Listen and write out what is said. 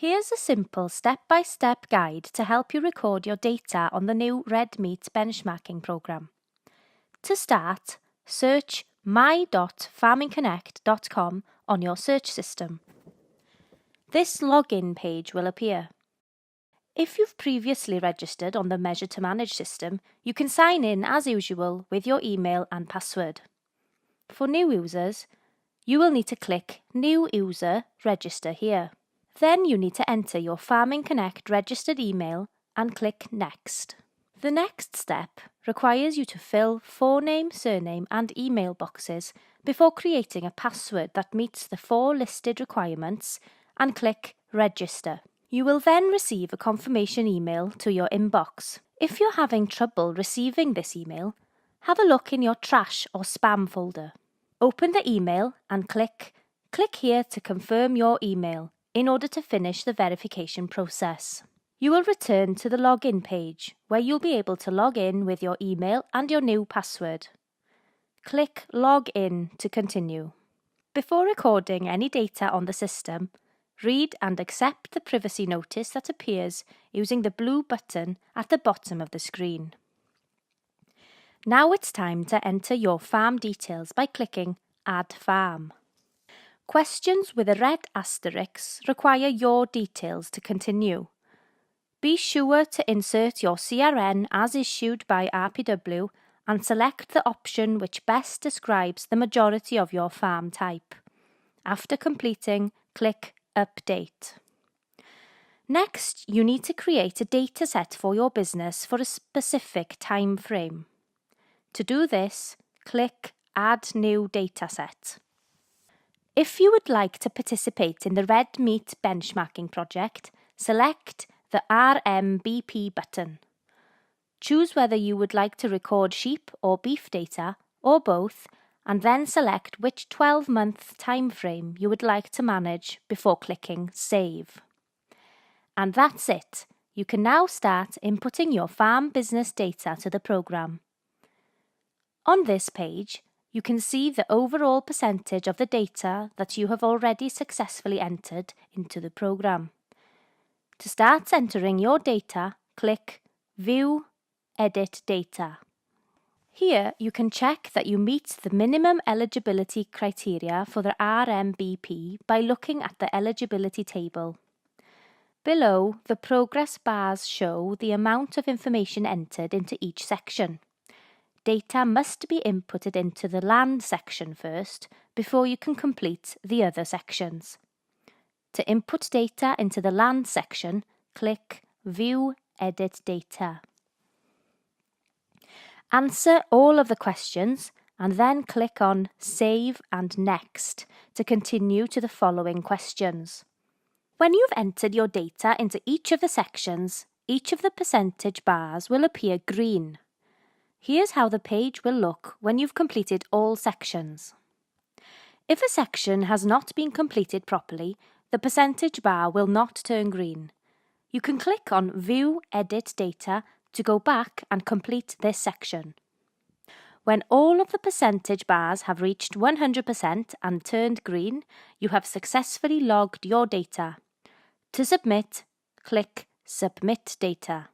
Here's a simple step-by-step guide to help you record your data on the new RedMeet benchmarking program. To start, search my.farmingconnect.com on your search system. This login page will appear. If you've previously registered on the Measure to Manage system, you can sign in as usual with your email and password. For new users, you will need to click New User Register here. Then you need to enter your Farming Connect registered email and click Next. The next step requires you to fill forename, surname and email boxes before creating a password that meets the 4 listed requirements and click Register. You will then receive a confirmation email to your inbox. If you're having trouble receiving this email, have a look in your trash or spam folder. Open the email and click here to confirm your email in order to finish the verification process. You will return to the login page where you'll be able to log in with your email and your new password. Click Log In to continue. Before recording any data on the system, read and accept the privacy notice that appears using the blue button at the bottom of the screen. Now it's time to enter your farm details by clicking Add Farm. Questions with a red asterisk require your details to continue. Be sure to insert your CRN as issued by RPW and select the option which best describes the majority of your farm type. After completing, click Update. Next, you need to create a data set for your business for a specific time frame. To do this, click Add New Dataset. If you would like to participate in the RedMeet benchmarking project, select the RMBP button. Choose whether you would like to record sheep or beef data, or both, and then select which 12-month time frame you would like to manage before clicking Save. And that's it. You can now start inputting your farm business data to the program. On this page, you can see the overall percentage of the data that you have already successfully entered into the program. To start entering your data, click View, Edit Data. Here you can check that you meet the minimum eligibility criteria for the RMBP by looking at the eligibility table. Below, the progress bars show the amount of information entered into each section. Data must be inputted into the land section first before you can complete the other sections. To input data into the land section, click View, Edit Data. Answer all of the questions and then click on Save and Next to continue to the following questions. When you've entered your data into each of the sections, each of the percentage bars will appear green. Here's how the page will look when you've completed all sections. If a section has not been completed properly, the percentage bar will not turn green. You can click on View Edit Data to go back and complete this section. When all of the percentage bars have reached 100% and turned green, you have successfully logged your data. To submit, click Submit Data.